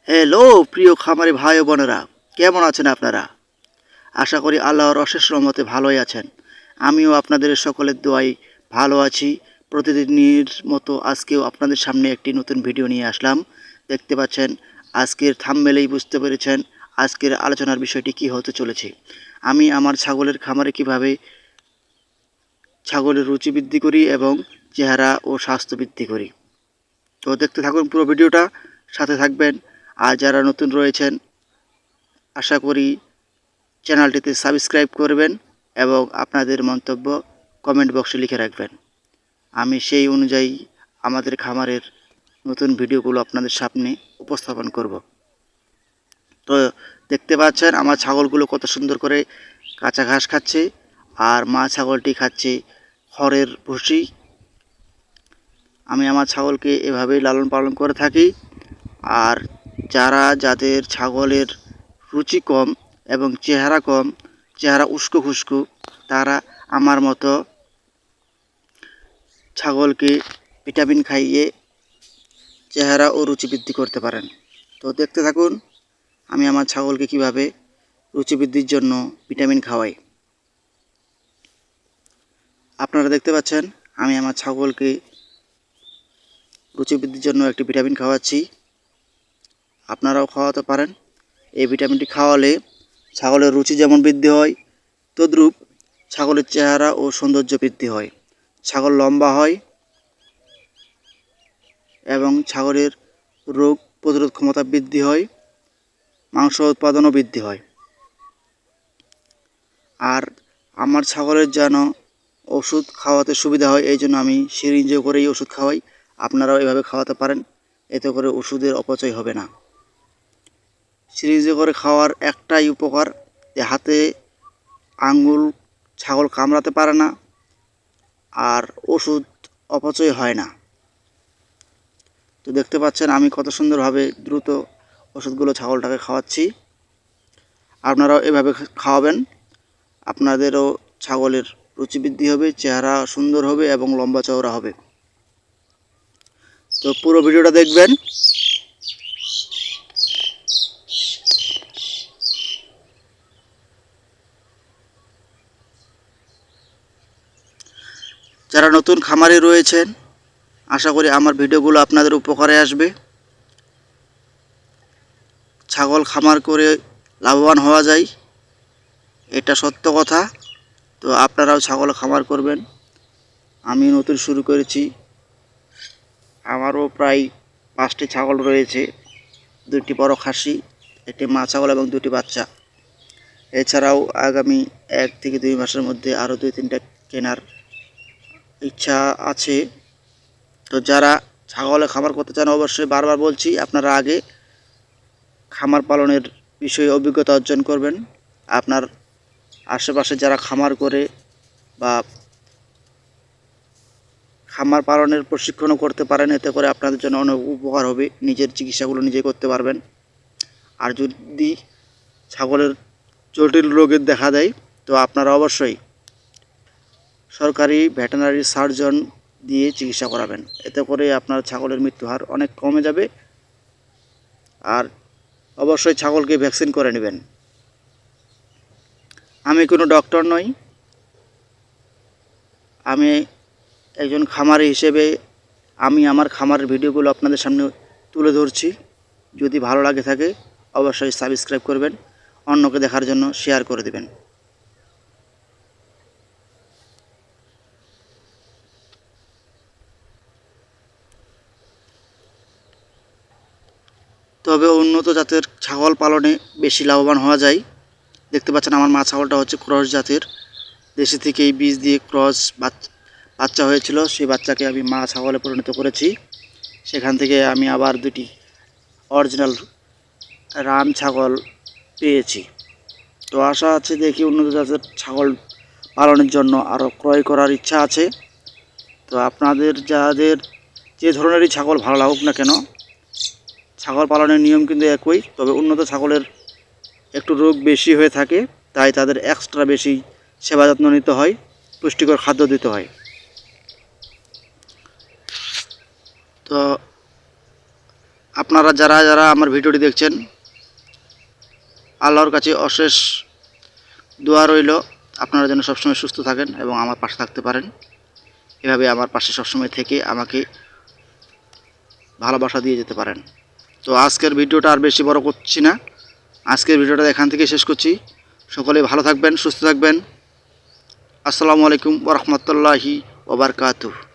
Hello প্রিয় খামারি ভাই ও বোনেরা, কেমন আছেন আপনারা? আশা করি আল্লাহর অশেষ রহমতে ভালোই আছেন। আমিও আপনাদের সকলের দোয়ায় ভালো আছি। প্রতিদিনের মতো আজকেও আপনাদের সামনে একটি নতুন ভিডিও নিয়ে আসলাম। দেখতে পাচ্ছেন, আজকের থাম্বনেইলেই বুঝতে পেরেছেন আজকের আলোচনার বিষয়টি কী হতে চলেছে। আমি আমার ছাগলের খামারে কিভাবে ছাগলের রুচি বৃদ্ধি করি এবং চেহারা ও স্বাস্থ্য বৃদ্ধি করি। তো দেখতে থাকুন পুরো ভিডিওটা, সাথে থাকবেন। আর যারা নতুন রয়েছেন, আশা করি চ্যানেলটিতে সাবস্ক্রাইব করবেন এবং আপনাদের মন্তব্য কমেন্ট বক্সে লিখে রাখবেন। আমি সেই অনুযায়ী আমাদের খামারের নতুন ভিডিওগুলো আপনাদের সামনে উপস্থাপন করব। তো দেখতে পাচ্ছেন আমার ছাগলগুলো কত সুন্দর করে কাঁচা ঘাস খাচ্ছে, আর মা ছাগলটি খাচ্ছে খড়ের ভুসি। আমি আমার ছাগলকে এভাবেই লালন পালন করে থাকি। আর যাদের ছাগলের রুচি কম এবং চেহারা উস্কো খুস্কো, তারা আমার মতো ছাগলকে ভিটামিন খাইয়ে চেহারা ও রুচি বৃদ্ধি করতে পারেন। তো দেখতে থাকুন আমি আমার ছাগলকে কিভাবে রুচি বৃদ্ধির জন্য ভিটামিন খাওয়াই। আপনারা দেখতে পাচ্ছেন আমি আমার ছাগলকে রুচি বৃদ্ধির জন্য একটি ভিটামিন খাওয়াচ্ছি। আপনারাও খাওয়াতে পারেন। এই ভিটামিনটি খাওয়ালে ছাগলের রুচি যেমন বৃদ্ধি হয়, তদ্রূপ ছাগলের চেহারা ও সৌন্দর্য বৃদ্ধি হয়। ছাগল লম্বা হয় এবং ছাগলের রোগ প্রতিরোধ ক্ষমতা বৃদ্ধি হয়, মাংস উৎপাদনও বৃদ্ধি হয়। আর আমার ছাগলের যেন ওষুধ খাওয়াতে সুবিধা হয়, এই জন্য আমি সিরিঞ্জে করেই ওষুধ খাওয়াই। আপনারাও এভাবে খাওয়াতে পারেন, এতে করে ওষুধের অপচয় হবে না। সিরিঞ্জে করে খাওয়ার একটাই উপকার, যে হাতে আঙ্গুল ছাগল কামড়াতে পারে না আর ওষুধ অপচয় হয় না। তো দেখতে পাচ্ছেন আমি কত সুন্দরভাবে দ্রুত ওষুধগুলো ছাগলটাকে খাওয়াচ্ছি। আপনারাও এভাবে খাওয়াবেন, আপনাদেরও ছাগলের রুচি বৃদ্ধি হবে, চেহারা সুন্দর হবে এবং লম্বা চওড়া হবে। তো পুরো ভিডিওটা দেখবেন। যারা নতুন খামারে রয়েছেন, আশা করি আমার ভিডিওগুলো আপনাদের উপকারে আসবে। ছাগল খামার করে লাভবান হওয়া যায়, এটা সত্য কথা। তো আপনারাও ছাগল খামার করবেন। আমি নতুন শুরু করেছি, আমারও প্রায় 5টি ছাগল রয়েছে, 2টি বড় খাসি, একটি মা ছাগল এবং 2টি বাচ্চা। এছাড়াও আগামী 1 থেকে 2 মাসের মধ্যে আরও 2-3টা কেনার ইচ্ছা আছে। তো যারা ছাগলের খামার করতে চান, অবশ্যই বারবার বলছি আপনারা আগে খামার পালনের বিষয়ে অভিজ্ঞতা অর্জন করবেন। আপনার আশেপাশে যারা খামার করে বা খামার পালনের প্রশিক্ষণও করতে পারেন, এতে করে আপনাদের জন্য অনেক উপকার হবে। নিজের চিকিৎসাগুলো নিজে করতে পারবেন। আর যদি ছাগলের জটিল রোগের দেখা দেয়, তো আপনারা অবশ্যই সরকারি ভেটেরিনারি সার্জন দিয়ে চিকিৎসা করাবেন। এতে করে আপনার ছাগলের মৃত্যু হার অনেক কমে যাবে। আর অবশ্যই ছাগলকে ভ্যাকসিন করে নেবেন। আমি কোনো ডক্টর নই, আমি একজন খামারি হিসেবে আমি আমার খামারের ভিডিওগুলো আপনাদের সামনে তুলে ধরছি। যদি ভালো লাগে থাকে অবশ্যই সাবস্ক্রাইব করবেন, অন্যকে দেখার জন্য শেয়ার করে দেবেন। তবে উন্নত জাতের ছাগল পালনে বেশি লাভবান হওয়া যায়। দেখতে পাচ্ছেন আমার মা ছাগলটা হচ্ছে ক্রস জাতের, দেশি থেকেই বীজ দিয়ে ক্রস বাচ্চা হয়েছিল, সেই বাচ্চাকে আমি মা ছাগলে পরিণত করেছি। সেখান থেকে আমি আবার 2টি অরিজিনাল রাম ছাগল পেয়েছি। তো আশা আছে দেখি উন্নত জাতের ছাগল পালনের জন্য আরও ক্রয় করার ইচ্ছা আছে। তো আপনাদের যাদের যে ধরনেরই ছাগল ভালো লাগুক না কেন, ছাগল পালনের নিয়ম কিন্তু একই। তবে উন্নত ছাগলের একটু রোগ বেশি হয়ে থাকে, তাই তাদের এক্সট্রা বেশি সেবা যত্ন নিতে হয়, পুষ্টিকর খাদ্য দিতে হয়। তো আপনারা যারা যারা আমার ভিডিওটি দেখছেন, আল্লাহর কাছে অশেষ দোয়া রইল আপনারা যেন সবসময় সুস্থ থাকেন এবং আমার পাশে থাকতে পারেন। এভাবে আমার পাশে সবসময় থেকে আমাকে ভালোবাসা দিয়ে যেতে পারেন। তো আজকের ভিডিওটা আর বেশি বড় করছি না, আজকের ভিডিওটা এখান থেকে শেষ করছি। সকলে ভালো থাকবেন, সুস্থ থাকবেন। আসসালামু আলাইকুম ওয়া রাহমাতুল্লাহি ওয়া বারাকাতুহু।